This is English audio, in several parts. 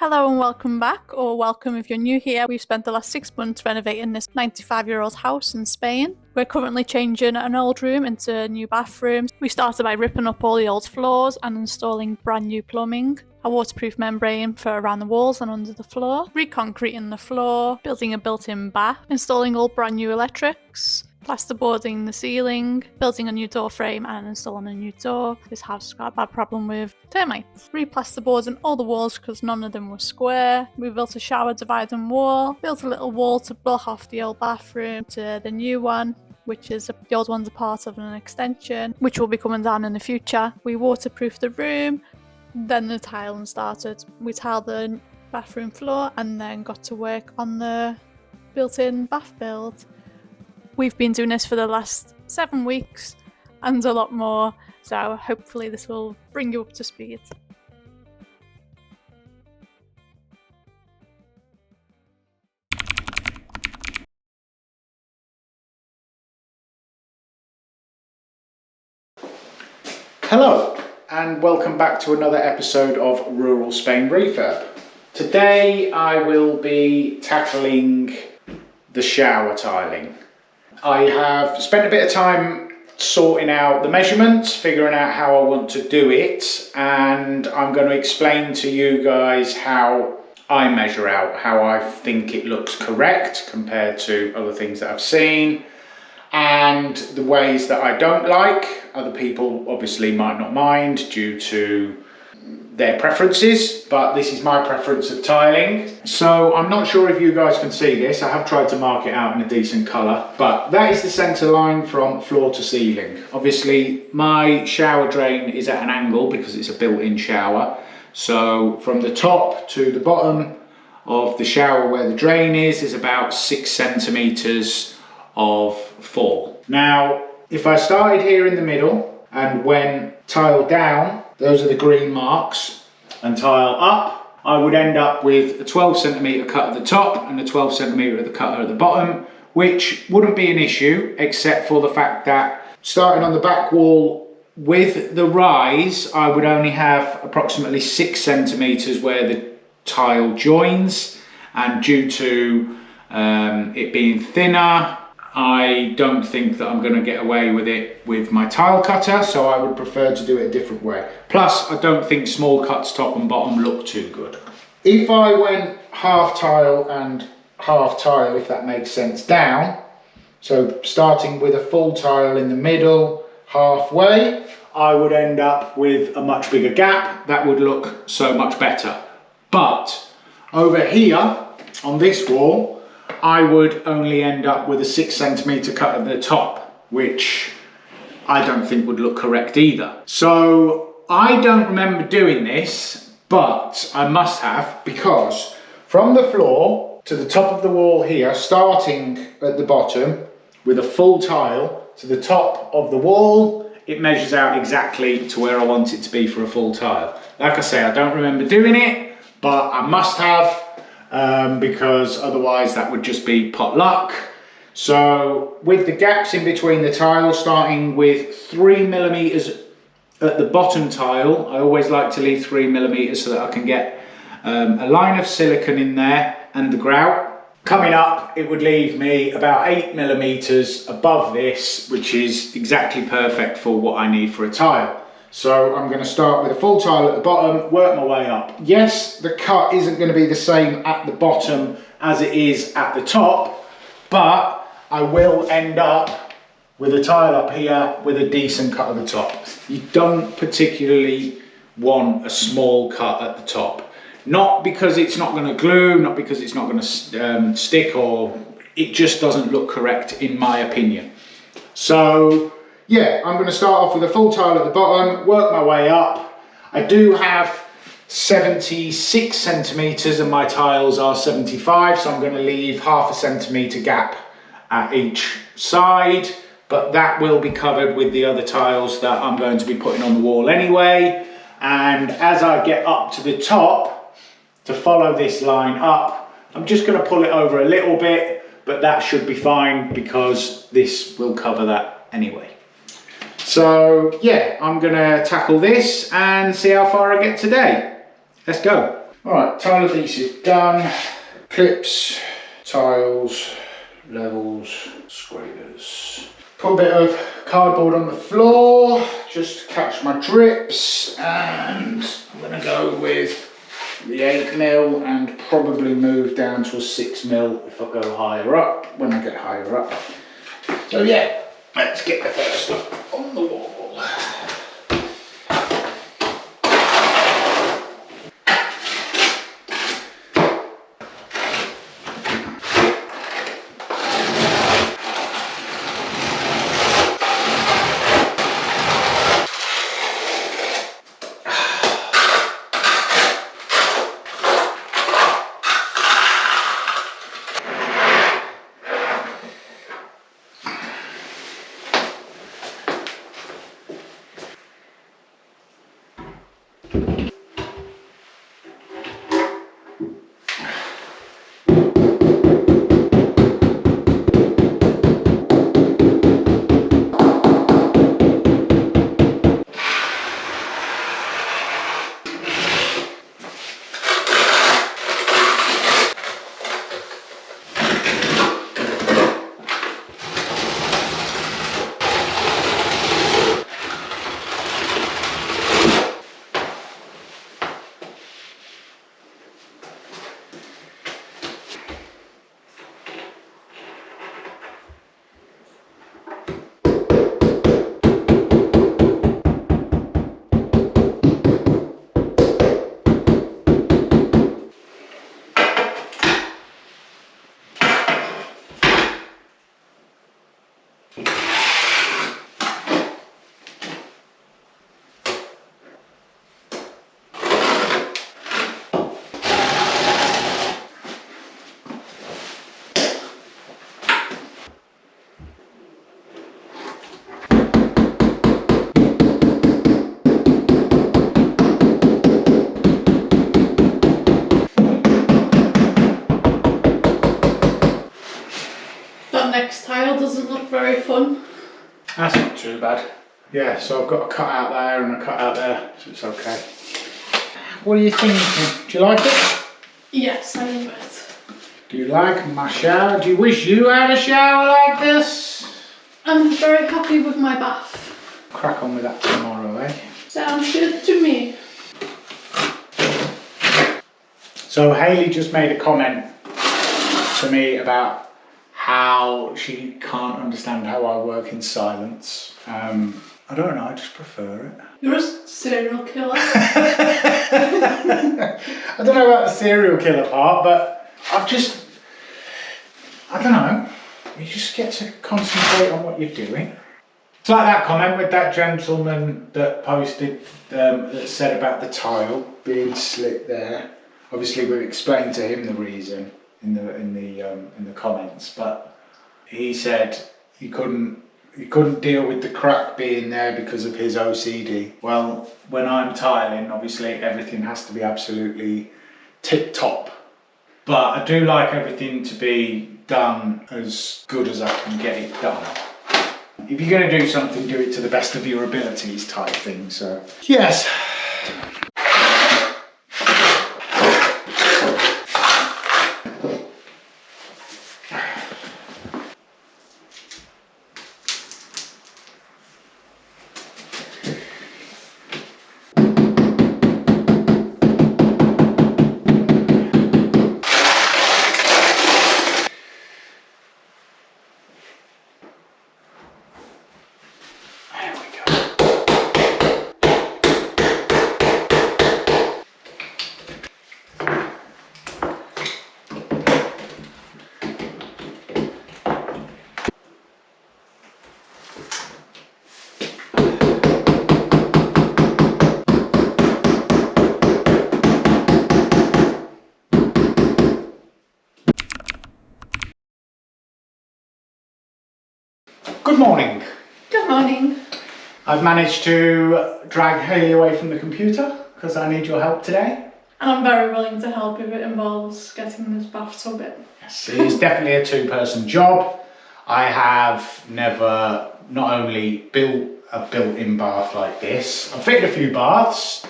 Hello and welcome back, or welcome if you're new here. We've spent the last 6 months renovating this 95-year-old house in Spain. We're currently changing an old room into a new bathroom. We started by ripping up all the old floors and installing brand new plumbing, a waterproof membrane for around the walls and under the floor, reconcreting the floor, building a built-in bath, installing all brand new electrics, plasterboarding the ceiling, building a new door frame and installing a new door. This house has got a bad problem with termites. Replasterboarding all the walls because none of them were square. We built a shower dividing wall, built a little wall to block off the old bathroom to the new one, which is the old one's a part of an extension, which will be coming down in the future. We waterproofed the room, then the tiling started. We tiled the bathroom floor and then got to work on the built-in bath build. We've been doing this for the last 7 weeks and a lot more, so hopefully this will bring you up to speed. Hello and welcome back to another episode of Rural Spain Refurb. Today I will be tackling the shower tiling. I have spent a bit of time sorting out the measurements, figuring out how I want to do it, and I'm going to explain to you guys how I measure out, how I think it looks correct compared to other things that I've seen, and the ways that I don't like. Other people obviously might not mind due to their preferences, but this is my preference of tiling. So I'm not sure if you guys can see this. I have tried to mark it out in a decent colour, but that is the centre line from floor to ceiling. Obviously my shower drain is at an angle because it's a built-in shower. So from the top to the bottom of the shower where the drain is about 6 centimetres of fall. Now, if I started here in the middle and went tile down, those are the green marks, and tile up, I would end up with a 12 centimetre cut at the top and a 12 centimetre at the cut at the bottom, which wouldn't be an issue except for the fact that starting on the back wall with the rise, I would only have approximately 6 centimetres where the tile joins, and due to it being thinner, I don't think that I'm going to get away with it with my tile cutter, so I would prefer to do it a different way. Plus, I don't think small cuts top and bottom look too good. If I went half tile and half tile, if that makes sense, down, so starting with a full tile in the middle, halfway, I would end up with a much bigger gap. That would look so much better. But over here, on this wall, I would only end up with a 6 centimetre cut at the top, which I don't think would look correct either. So I don't remember doing this, but I must have, because from the floor to the top of the wall here, starting at the bottom with a full tile to the top of the wall, it measures out exactly to where I want it to be for a full tile. Like I say, I don't remember doing it, but I must have. Because otherwise that would just be pot luck. So with the gaps in between the tiles, starting with 3 millimeters at the bottom tile, I always like to leave 3 millimeters so that I can get a line of silicone in there and the grout. Coming up, it would leave me about 8 millimeters above this, which is exactly perfect for what I need for a tile. So I'm going to start with a full tile at the bottom, work my way up. Yes, the cut isn't going to be the same at the bottom as it is at the top, but I will end up with a tile up here with a decent cut at the top. You don't particularly want a small cut at the top. Not because it's not going to glue, not because it's not going to stick, or it just doesn't look correct in my opinion. So yeah, I'm going to start off with a full tile at the bottom, work my way up. I do have 76 centimetres and my tiles are 75, so I'm going to leave half a centimetre gap at each side, but that will be covered with the other tiles that I'm going to be putting on the wall anyway. And as I get up to the top, to follow this line up, I'm just going to pull it over a little bit, but that should be fine because this will cover that anyway. So yeah, I'm gonna tackle this and see how far I get today. Let's go. Alright, tile adhesive done. Clips, tiles, levels, scrapers. Put a bit of cardboard on the floor just to catch my drips, and I'm going to go with the 8mm and probably move down to a 6mm if I go higher up, when I get higher up. So yeah, let's get the first one on the wall. Next tile doesn't look very fun. That's not too bad. Yeah, so I've got a cut out there and a cut out there, so it's okay. What are you thinking? Do you like it? Yes, I love it. Do you like my shower? Do you wish you had a shower like this? I'm very happy with my bath. Crack on with that tomorrow, eh? Sounds good to me. So Hayley just made a comment to me about how she can't understand how I work in silence. I don't know, I just prefer it. You're a serial killer. I don't know about the serial killer part, but I don't know. You just get to concentrate on what you're doing. It's like that comment with that gentleman that posted, that said about the tile being slit there. Obviously we've explained to him the reason in the comments, but he said he couldn't deal with the crack being there because of his OCD. Well, when I'm tiling, obviously everything has to be absolutely tip top, but I do like everything to be done as good as I can get it done. If you're going to do something, do it to the best of your abilities type thing. So yes. Good morning. Good morning. I've managed to drag Hayley away from the computer because I need your help today. And I'm very willing to help if it involves getting this bathtub in. Yes, it is definitely a two-person job. I have never not only built a built-in bath like this, I've fitted a few baths,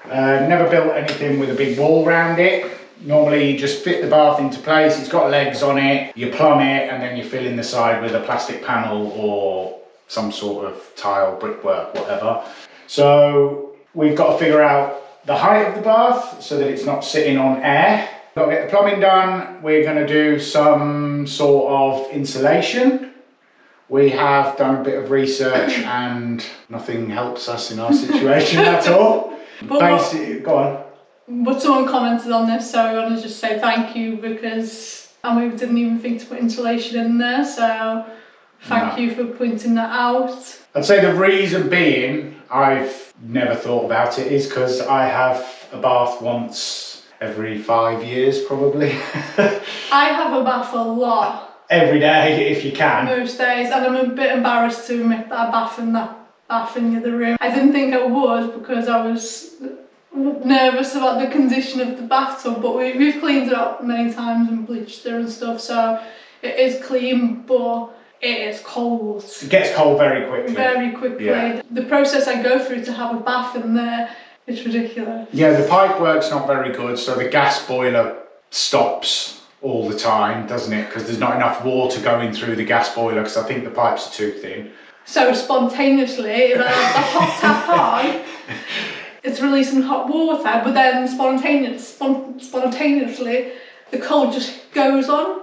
Never built anything with a big wall around it. Normally you just fit the bath into place, it's got legs on it, you plumb it, and then you fill in the side with a plastic panel or some sort of tile, brickwork, whatever. So we've got to figure out the height of the bath so that it's not sitting on air. We've got to get the plumbing done. We're going to do some sort of insulation. We have done a bit of research and nothing helps us in our situation at all. Basically, go on. But someone commented on this, so I want to just say thank you, because we didn't even think to put insulation in there, so thank you for pointing that out. I'd say the reason being I've never thought about it is because I have a bath once every 5 years probably. I have a bath a lot. Every day if you can. Most days, and I'm a bit embarrassed to admit that I bath in that bath in the other room. I didn't think I would because I was nervous about the condition of the bathtub, but we've cleaned it up many times and bleached it and stuff, so it is clean, but it is cold. It gets cold very quickly. Very quickly. Yeah. The process I go through to have a bath in there is ridiculous. Yeah, the pipe work's not very good, so the gas boiler stops all the time, doesn't it? Because there's not enough water going through the gas boiler because I think the pipes are too thin. So spontaneously, if I have the hot tap on, it's releasing hot water, but then spontaneously the cold just goes on.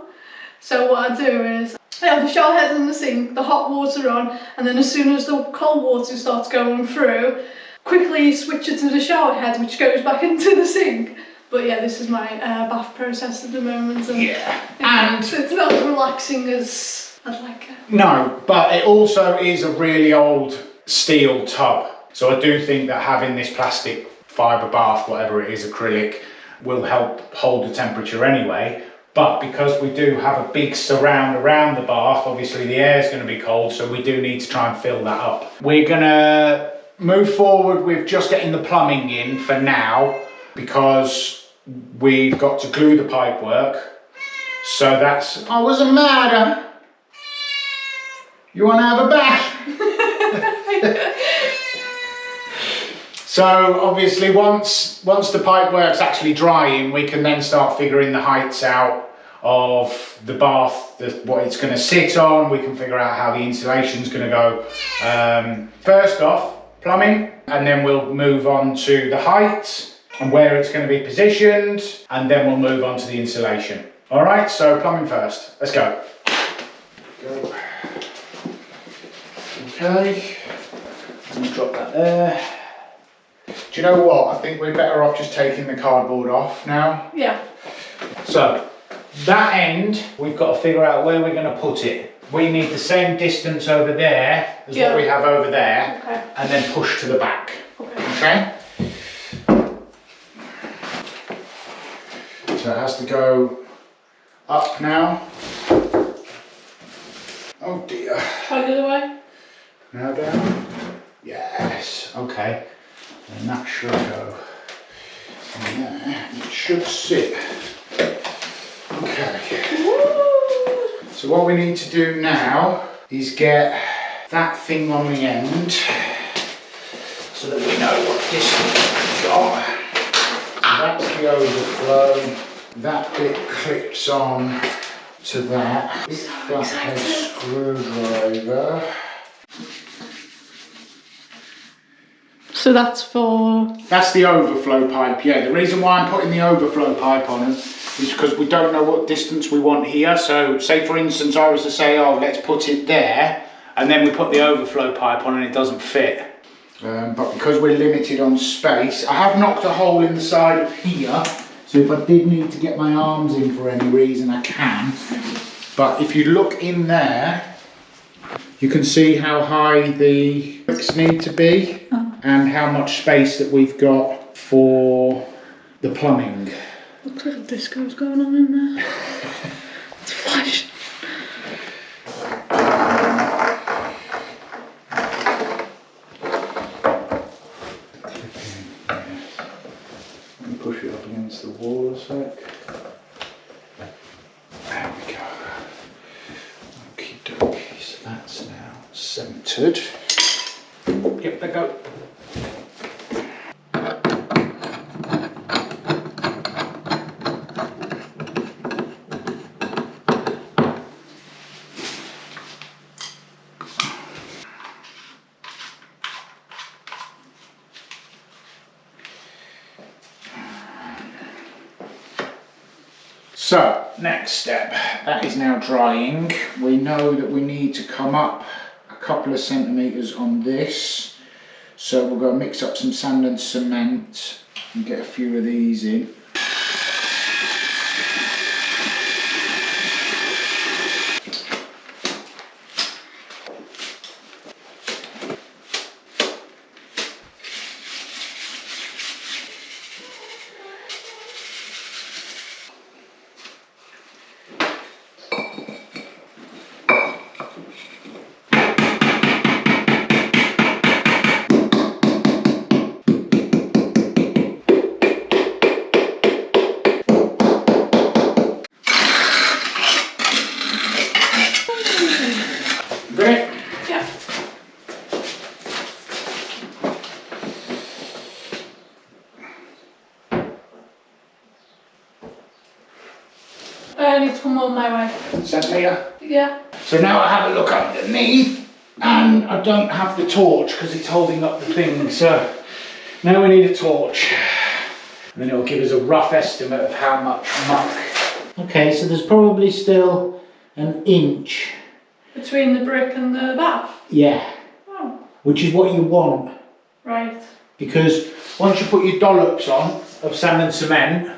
So what I do is I have the shower head in the sink, the hot water on, and then as soon as the cold water starts going through, quickly switch it to the shower head, which goes back into the sink. But yeah, this is my bath process at the moment, and it's not as relaxing as I'd like it. No, but it also is a really old steel tub. So I do think that having this plastic fibre bath, whatever it is, acrylic, will help hold the temperature anyway. But because we do have a big surround around the bath, obviously the air is going to be cold, so we do need to try and fill that up. We're going to move forward with just getting the plumbing in for now, because we've got to glue the pipework. So that's... Oh, what's the matter? You want to have a bath? So obviously once the pipework's actually drying, we can then start figuring the heights out of the bath, what it's going to sit on. We can figure out how the insulation's going to go. First off, plumbing, and then we'll move on to the height and where it's going to be positioned, and then we'll move on to the insulation. All right, so plumbing first. Let's go. Okay, let me drop that there. Do you know what? I think we're better off just taking the cardboard off now. Yeah. So, that end, we've got to figure out where we're going to put it. We need the same distance over there as what we have over there, and then push to the back. Okay? So it has to go up now. Oh dear. Try the other way. Now down. Yes. Okay. And that should go in there. It should sit. Okay. So what we need to do now is get that thing on the end so that we know what distance we've got. So that's the overflow. That bit clips on to that. If that has screwdriver. So that's for... That's the overflow pipe, yeah. The reason why I'm putting the overflow pipe on is because we don't know what distance we want here. So say for instance I was to say, oh, let's put it there, and then we put the overflow pipe on and it doesn't fit. But because we're limited on space, I have knocked a hole in the side of here. So if I did need to get my arms in for any reason, I can. But if you look in there, you can see how high the bricks need to be and how much space that we've got for the plumbing. What little disco's going on in there? It's flashing. Let me push it up against the wall a sec. There we go. Okie dokie, so that's now centred. Yep, there go. So, next step, that is now drying. We know that we need to come up a couple of centimetres on this. So we'll go mix up some sand and cement and get a few of these in. Great. Yeah. I need to come on my way. Centimetre? Yeah. So now I have a look underneath and I don't have the torch because it's holding up the thing. So now we need a torch and then it'll give us a rough estimate of how much muck. Okay, so there's probably still an inch. Between the brick and the bath? Yeah. Oh. Which is what you want. Right. Because once you put your dollops on of sand and cement,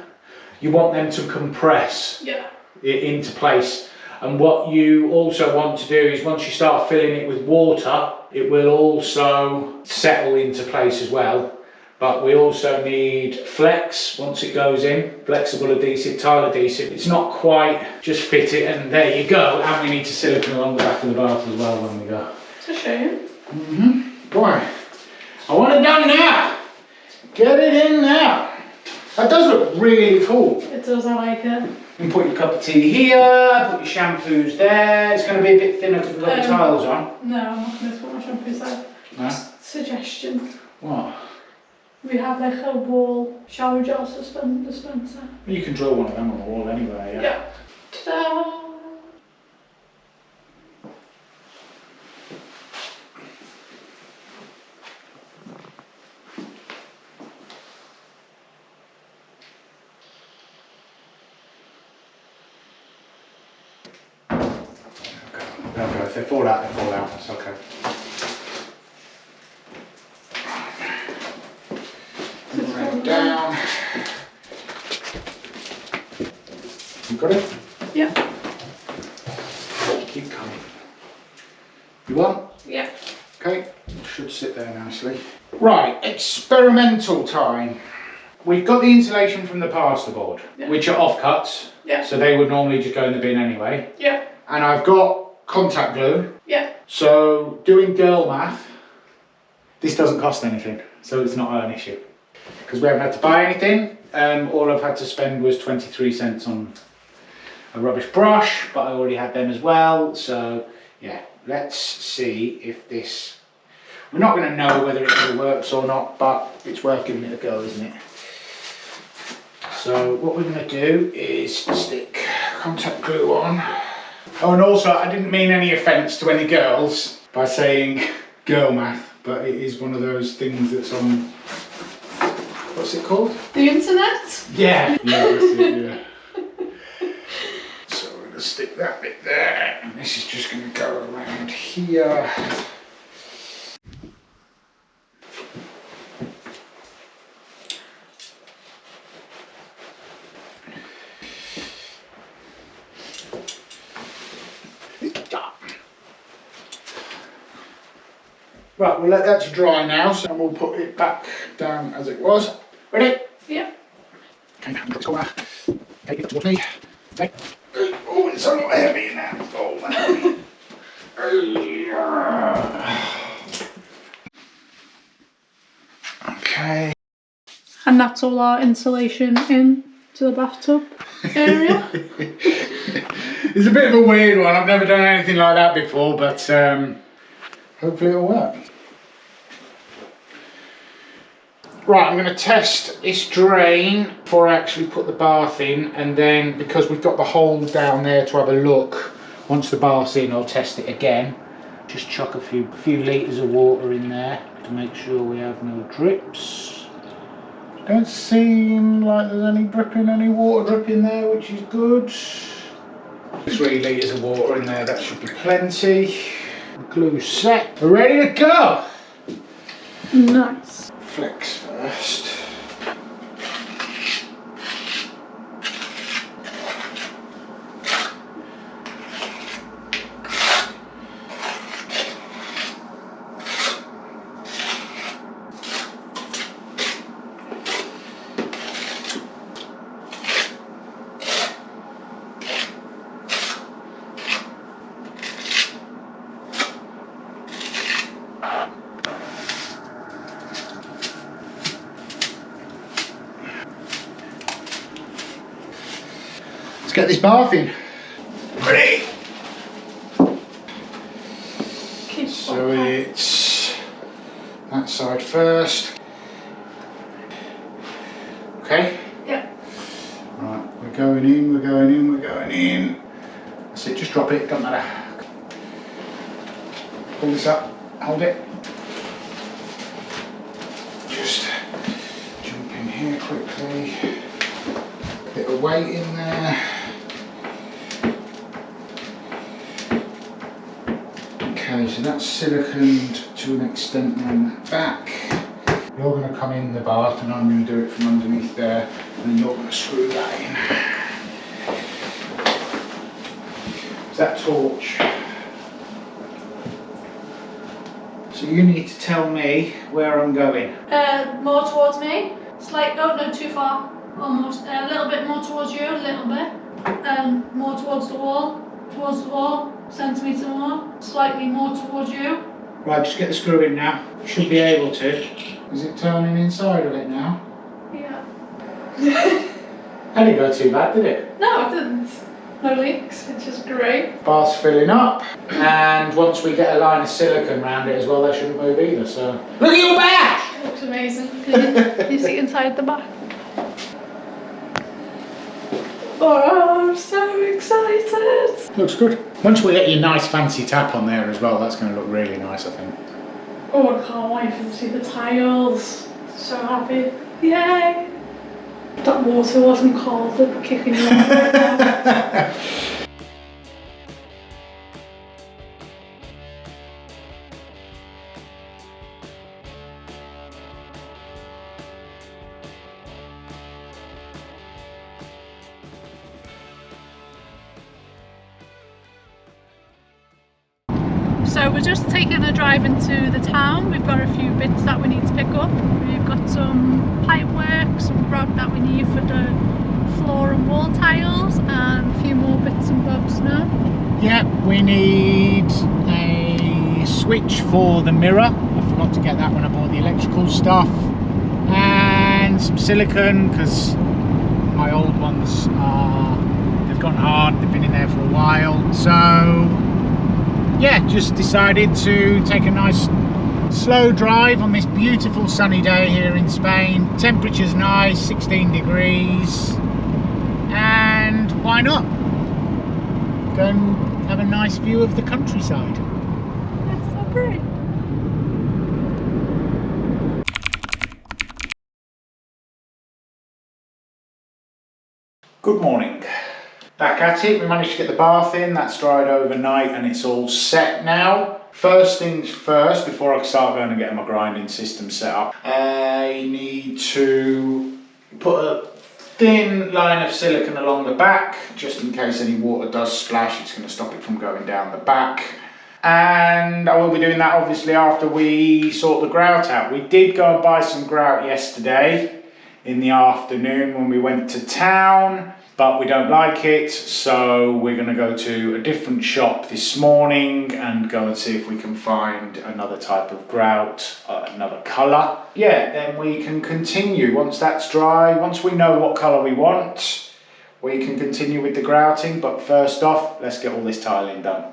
you want them to compress it into place. And what you also want to do is once you start filling it with water, it will also settle into place as well. But we also need flex once it goes in, flexible adhesive, tile adhesive. It's not quite just fit it and there you go. And we need to silicone along the back of the bath as well when we go. It's a shame. Boy, I want it done now. Get it in now. That does look really cool. It does, I like it. You can put your cup of tea here, put your shampoos there. It's going to be a bit thinner because we've got the tiles on. No, I'm not going to put my shampoos there. No? Suggestion. What? We have like a wall shower gel dispenser. You can draw one of them on the wall anyway, yeah? Yeah. Ta-da! Okay, if they fall out, they fall out. That's okay. Right down. You got it? Yeah. Keep coming. You want? Yeah. Okay, should sit there nicely. Right, experimental time. We've got the insulation from the plasterboard, which are offcuts. Yeah. So they would normally just go in the bin anyway. Yeah. And I've got contact glue. Yeah. So doing girl math, this doesn't cost anything, so it's not an issue. Because we haven't had to buy anything. All I've had to spend was 23 cents on a rubbish brush, but I already had them as well. So yeah, let's see if this, we're not going to know whether it really works or not, but it's worth giving it a go, isn't it? So what we're going to do is stick contact glue on. Oh, and also I didn't mean any offence to any girls by saying girl math, but it is one of those things that's on, what's it called? The internet? Yeah. Yeah, that's it, yeah. So we're going to stick that bit there, and this is just going to go around here. Right, we'll let that to dry now, so we'll put it back down as it was. Ready? Yeah. Okay, let's go back. Take it towards me. Okay. Oh, it's a lot heavy now. Oh, man. Okay. And that's all our insulation in to the bathtub area. It's a bit of a weird one. I've never done anything like that before, but hopefully it'll work. Right, I'm going to test this drain before I actually put the bath in, and then because we've got the hole down there to have a look, once the bath's in I'll test it again. Just chuck a few litres of water in there to make sure we have no drips. Don't seem like there's any water dripping there, which is good. 3 litres of water in there, that should be plenty. Glue set. We're ready to go. Nice. Flex first. Let's get this bath in. Ready? So it's that side first. Okay? Yeah. Right, we're going in, we're going in, we're going in. That's it, just drop it, doesn't matter. Pull this up, hold it. Just jump in here quickly. Bit of weight in there. Okay, so that's siliconed to an extent on that back. You're going to come in the bath and I'm going to do it from underneath there, and then you're going to screw that in. Is that torch? So you need to tell me where I'm going. More towards me. Slight, no, too far. Almost. A little bit more towards you, a little bit. More towards the wall, centimetre more. Slightly more towards you. Right, just get the screw in now. Should be able to. Is it turning inside of it now? Yeah. That didn't go too bad, did it? No, it didn't. No leaks, which is great. Bath's filling up, and once we get a line of silicone around it as well, that shouldn't move either, so... Look at your back! It looks amazing. Can you see inside the back? Oh, I'm so excited! Looks good. Once we get your nice fancy tap on there as well, that's going to look really nice, I think. Oh, I can't wait to see the tiles. So happy. Yay! That water wasn't cold, it would kicking you off right now. So we're just taking a drive into the town. We've got a few bits that we need to pick up. We've got some pipe work, some grout that we need for the floor and wall tiles, and a few more bits and bobs now. Yeah, we need a switch for the mirror. I forgot to get that when I bought the electrical stuff. And some silicone, because my old ones they've gone hard, they've been in there for a while. So yeah, just decided to take a nice slow drive on this beautiful sunny day here in Spain. Temperature's nice, 16 degrees, and why not go and have a nice view of the countryside. That's so great. Good morning. Back at it, we managed to get the bath in, that's dried overnight and it's all set now. First things first, before I start going and getting my grinding system set up, I need to put a thin line of silicone along the back, just in case any water does splash, it's going to stop it from going down the back. And I will be doing that obviously after we sort the grout out. We did go and buy some grout yesterday in the afternoon when we went to town, but we don't like it, so we're going to go to a different shop this morning and go and see if we can find another type of grout, another colour. Yeah, then we can continue once that's dry. Once we know what colour we want, we can continue with the grouting, but first off, let's get all this tiling done.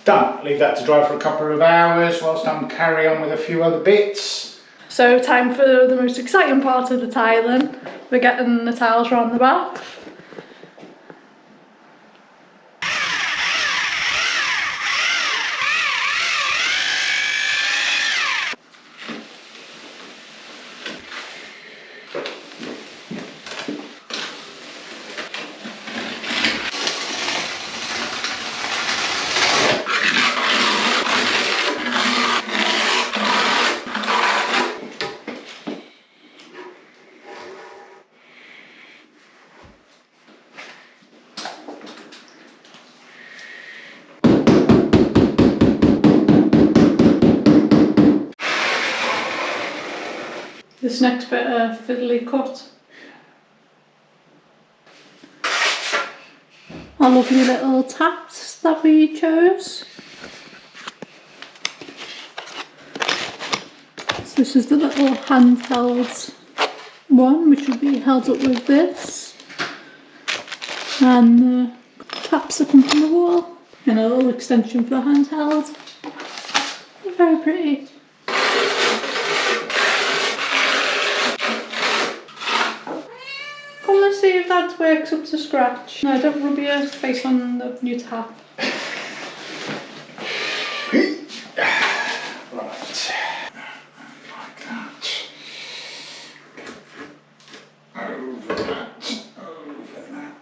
Done. Leave that to dry for a couple of hours whilst I'm carry on with a few other bits. So time for the most exciting part of the tiling. We're getting the tiles around the back. next bit a fiddly cut. Our lovely little taps that we chose. So this is the little handheld one, which will be held up with this. And the taps that come from the wall. And a little extension for the handheld. Very pretty. Come and see if that works up to scratch. No, don't rub your face on the new tap. Right. Like that. Over that. Over that.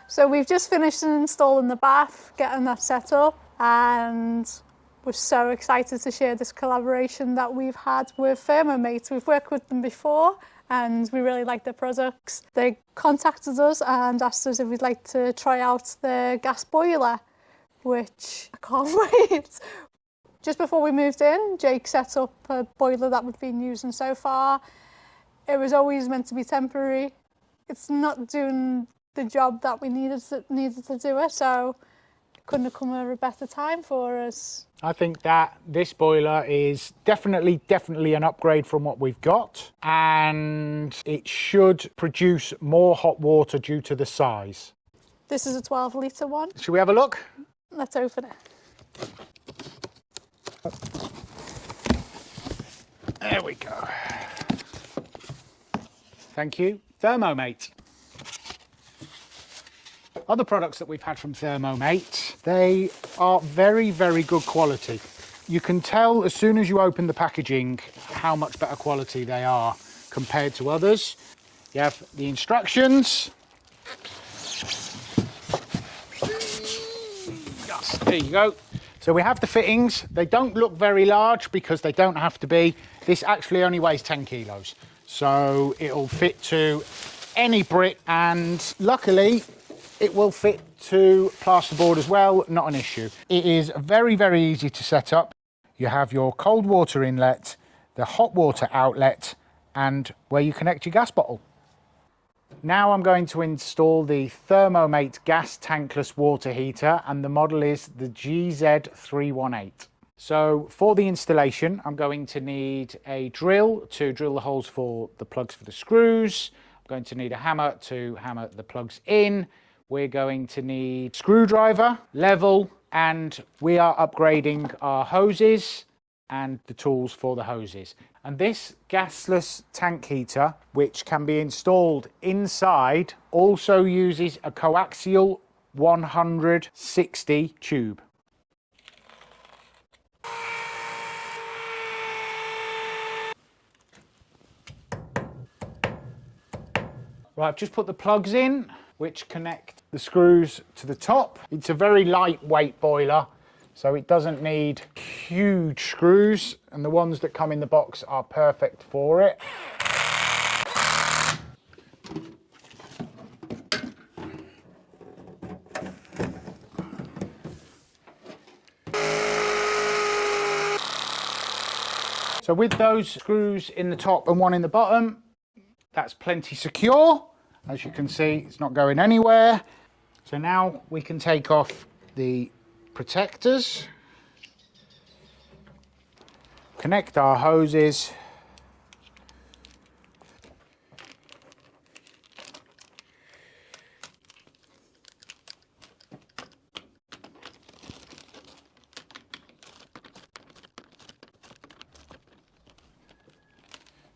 So we've just finished installing the bath, getting that set up, and we're so excited to share this collaboration that we've had with ThermoMate. We've worked with them before and we really like their products. They contacted us and asked us if we'd like to try out their gas boiler, which I can't wait. Just before we moved in, Jake set up a boiler that we've been using so far. It was always meant to be temporary. It's not doing the job that we needed to do it, so it couldn't have come at a better time for us. I think that this boiler is definitely an upgrade from what we've got, and it should produce more hot water due to the size. This is a 12-litre one. Should we have a look? Let's open it. There we go. Thank you, ThermoMate. Other products that we've had from ThermoMate, they are very good quality. You can tell as soon as you open the packaging how much better quality they are compared to others. You have the instructions. Yes, there you go. So we have the fittings. They don't look very large because they don't have to be. This actually only weighs 10 kilos. So it'll fit to any brick, and luckily it will fit to plasterboard as well, not an issue. It is very easy to set up. You have your cold water inlet, the hot water outlet, and where you connect your gas bottle. Now I'm going to install the ThermoMate gas tankless water heater, and the model is the GZ318. So for the installation, I'm going to need a drill to drill the holes for the plugs for the screws. I'm going to need a hammer to hammer the plugs in. We're going to need screwdriver, level, and we are upgrading our hoses and the tools for the hoses. And this gasless tank heater, which can be installed inside, also uses a coaxial 160 tube. Right, I've just put the plugs in, which connect the screws to the top. It's a very lightweight boiler, so it doesn't need huge screws, and the ones that come in the box are perfect for it. So with those screws in the top and one in the bottom, that's plenty secure. As you can see, it's not going anywhere. So now we can take off the protectors, connect our hoses,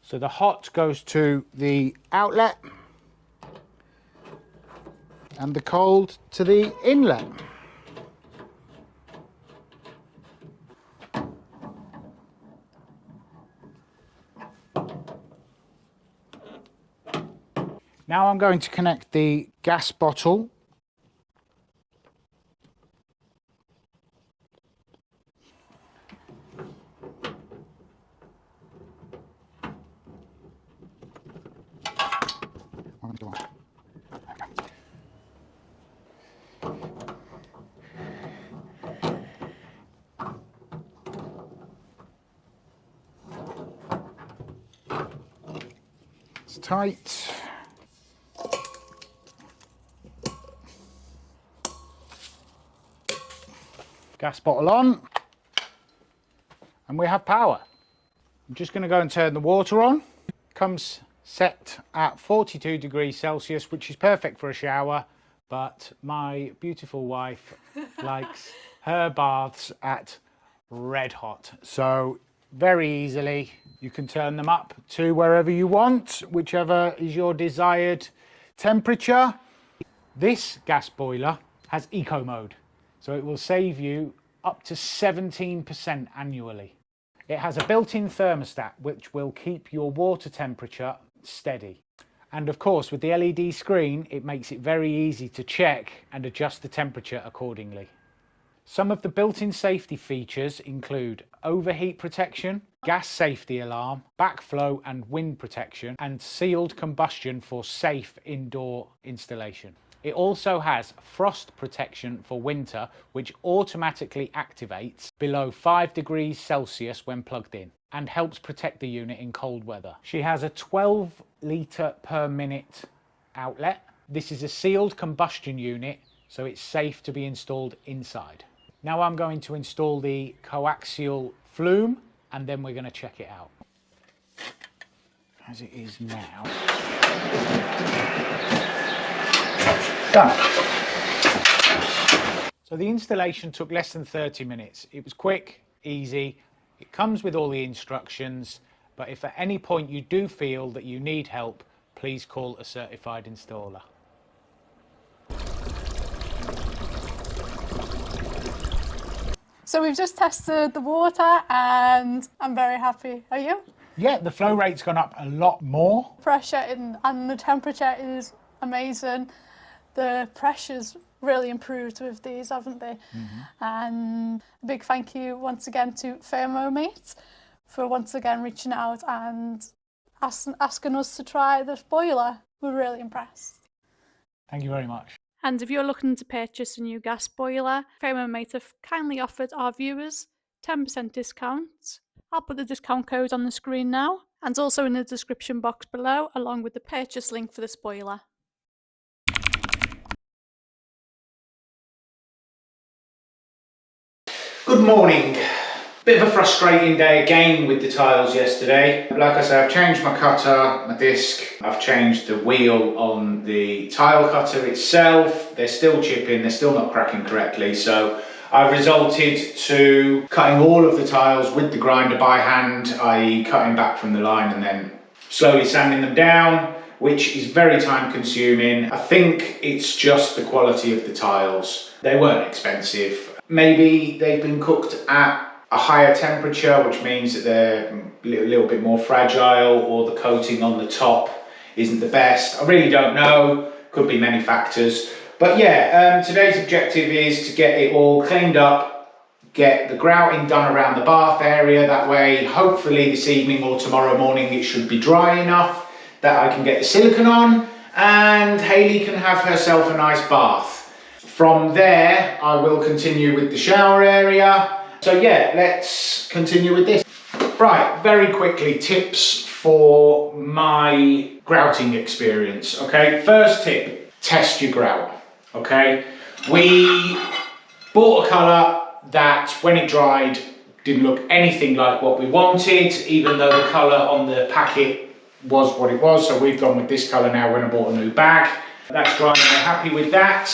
so the hot goes to the outlet and the cold to the inlet. Now I'm going to connect the gas bottle . It's tight. Gas bottle on, and we have power. I'm just going to go and turn the water on. Comes set at 42 degrees Celsius, which is perfect for a shower, but my beautiful wife likes her baths at red hot. So very easily you can turn them up to wherever you want, whichever is your desired temperature. This gas boiler has eco mode, so it will save you up to 17% annually. It has a built-in thermostat which will keep your water temperature steady. And of course, with the LED screen, it makes it very easy to check and adjust the temperature accordingly. Some of the built-in safety features include overheat protection, gas safety alarm, backflow and wind protection, and sealed combustion for safe indoor installation. It also has frost protection for winter, which automatically activates below 5 degrees Celsius when plugged in and helps protect the unit in cold weather. She has a 12 litre per minute outlet. This is a sealed combustion unit, so it's safe to be installed inside. Now I'm going to install the coaxial flume, and then we're going to check it out. As it is now. Done. So the installation took less than 30 minutes. It was quick, easy. It comes with all the instructions, but if at any point you do feel that you need help, please call a certified installer. So we've just tested the water and I'm very happy. Are you? Yeah, the flow rate's gone up a lot more. Pressure and the temperature is amazing. The pressure's really improved with these, haven't they? And a big thank you once again to ThermoMate for once again reaching out and asking us to try this boiler. We're really impressed. Thank you very much. And if you're looking to purchase a new gas boiler, ThermoMate have kindly offered our viewers 10% discount. I'll put the discount code on the screen now and also in the description box below, along with the purchase link for this boiler. Good morning. Bit of a frustrating day again with the tiles yesterday. Like I say, I've changed my cutter, my disc, I've changed the wheel on the tile cutter itself. They're still chipping, they're still not cracking correctly, so I resorted to cutting all of the tiles with the grinder by hand, i.e. cutting back from the line and then slowly sanding them down, which is very time consuming. I think it's just the quality of the tiles. They weren't expensive. Maybe they've been cooked at a higher temperature, which means that they're a little bit more fragile, or the coating on the top isn't the best. I really don't know. Could be many factors. But yeah, today's objective is to get it all cleaned up, get the grouting done around the bath area. That way, hopefully this evening or tomorrow morning, it should be dry enough that I can get the silicone on and Hayley can have herself a nice bath. From there, I will continue with the shower area. So yeah, let's continue with this. Right, very quickly, tips for my grouting experience, okay? First tip, test your grout, okay? We bought a colour that, when it dried, didn't look anything like what we wanted, even though the colour on the packet was what it was, so we've gone with this colour now when I bought a new bag. That's dry and we're happy with that.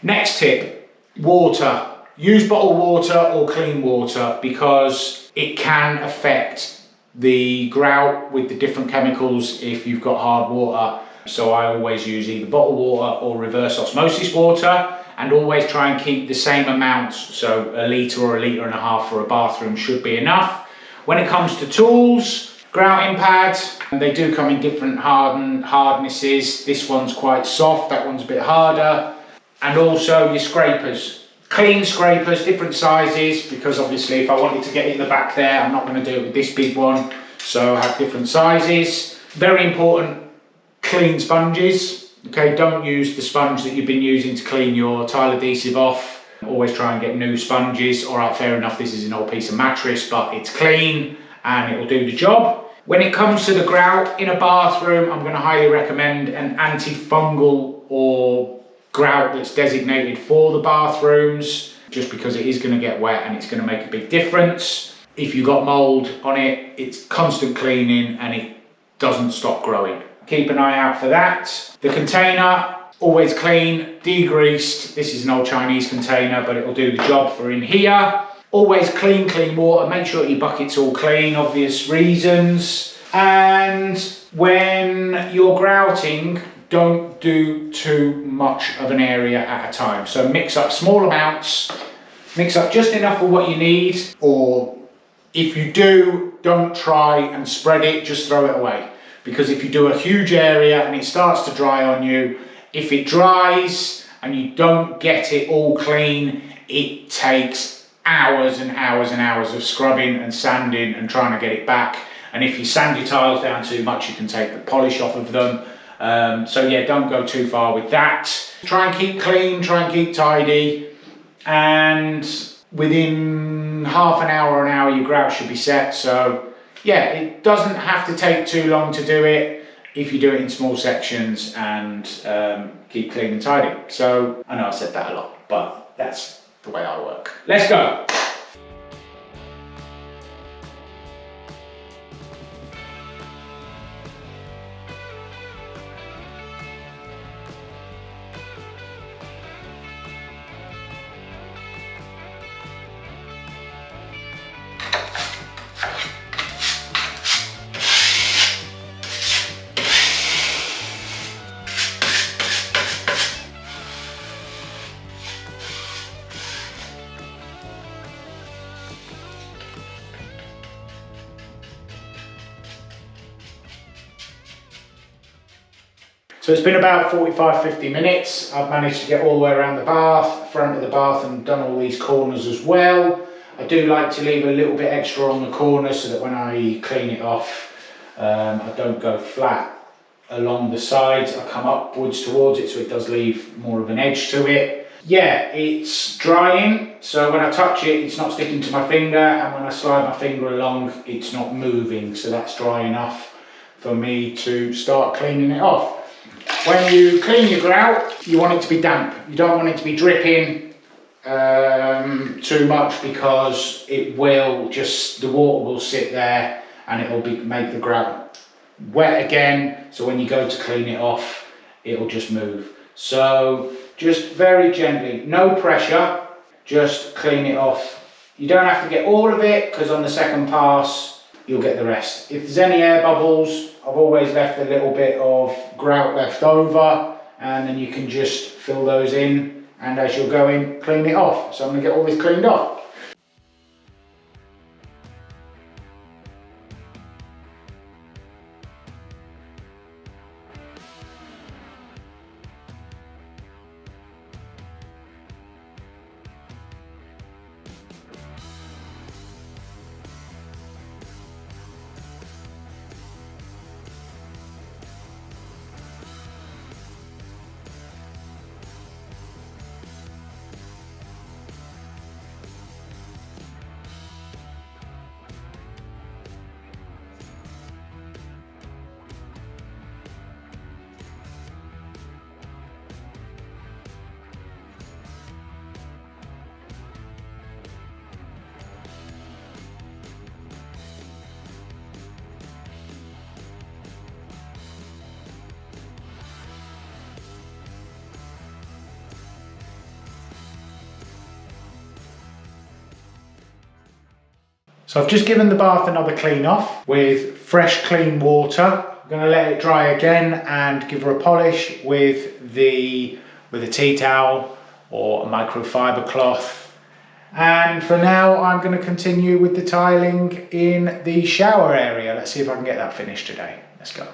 Next tip, water. Use bottled water or clean water because it can affect the grout with the different chemicals if you've got hard water. So I always use either bottled water or reverse osmosis water, and always try and keep the same amounts. So a litre or a litre and a half for a bathroom should be enough. When it comes to tools, grouting pads, they do come in different hardnesses. This one's quite soft, that one's a bit harder. And also your scrapers. Clean scrapers, different sizes, because obviously if I wanted to get in the back there, I'm not going to do it with this big one. So I have different sizes. Very important, clean sponges. Okay, don't use the sponge that you've been using to clean your tile adhesive off. Always try and get new sponges. All right, fair enough, this is an old piece of mattress, but it's clean and it will do the job. When it comes to the grout in a bathroom, I'm going to highly recommend an antifungal or grout that's designated for the bathrooms, just because it is going to get wet and it's going to make a big difference. If you've got mold on it, it's constant cleaning and it doesn't stop growing. Keep an eye out for that. The container, always clean, degreased. This is an old Chinese container, but it'll do the job for in here. Always clean water. Make sure your bucket's all clean, obvious reasons. And when you're grouting, don't do too much of an area at a time. So mix up small amounts, mix up just enough for what you need, or if you do, don't try and spread it, just throw it away. Because if you do a huge area and it starts to dry on you, if it dries and you don't get it all clean, it takes hours and hours and hours of scrubbing and sanding and trying to get it back. And if you sand your tiles down too much, you can take the polish off of them. So yeah, don't go too far with that. Try and keep clean, try and keep tidy, and within half an hour or an hour your grout should be set. So yeah, it doesn't have to take too long to do it if you do it in small sections and keep clean and tidy. So I know I said that a lot, but that's the way I work. Let's go. So it's been about 45-50 minutes. I've managed to get all the way around the bath, front of the bath, and done all these corners as well. I do like to leave a little bit extra on the corners so that when I clean it off, I don't go flat along the sides. I come upwards towards it, so it does leave more of an edge to it. Yeah, it's drying, so when I touch it, it's not sticking to my finger, and when I slide my finger along, it's not moving, so that's dry enough for me to start cleaning it off. When you clean your grout, you want it to be damp. You don't want it to be dripping too much, because it will just, the water will sit there and it will make the grout wet again. So when you go to clean it off, it will just move. So just very gently, no pressure, just clean it off. You don't have to get all of it, because on the second pass, you'll get the rest. If there's any air bubbles, I've always left a little bit of grout left over, and then you can just fill those in, and as you're going, clean it off. So I'm going to get all this cleaned off. So I've just given the bath another clean off with fresh clean water. I'm going to let it dry again and give her a polish with a tea towel or a microfiber cloth. And for now I'm going to continue with the tiling in the shower area. Let's see if I can get that finished today. Let's go.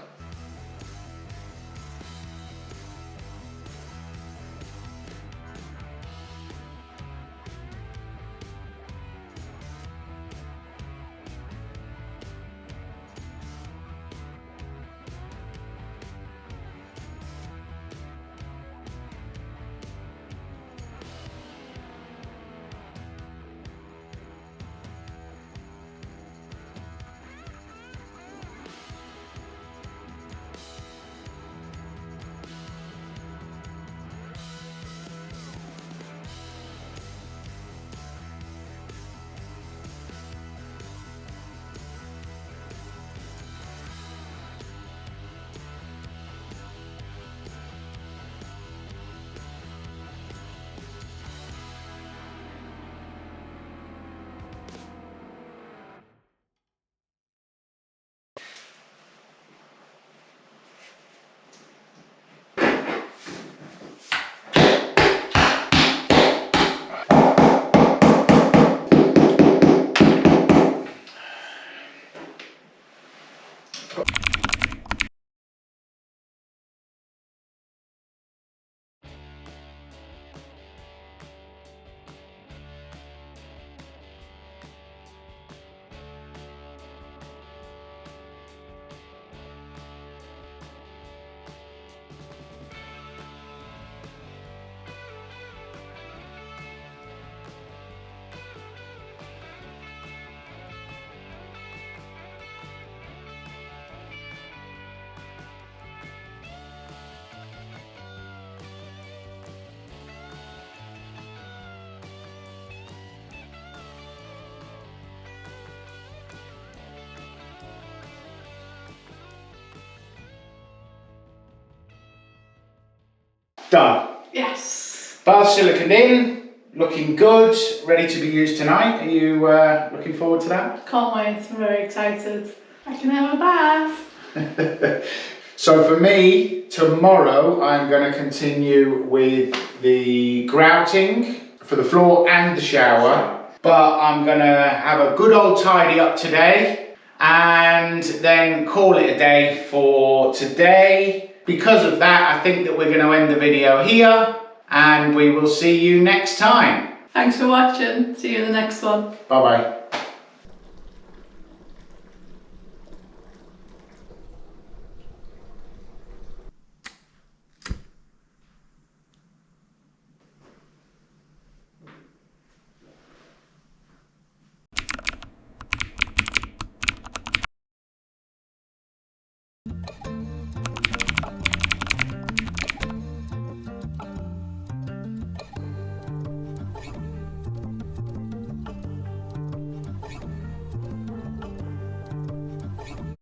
Done. Yes. Bath siliconed in, looking good, ready to be used tonight. Are you looking forward to that? Can't wait, I'm very excited. I can have a bath. So for me, tomorrow I'm going to continue with the grouting for the floor and the shower. But I'm going to have a good old tidy up today and then call it a day for today. Because of that, I think that we're going to end the video here and we will see you next time. Thanks for watching. See you in the next one. Bye bye.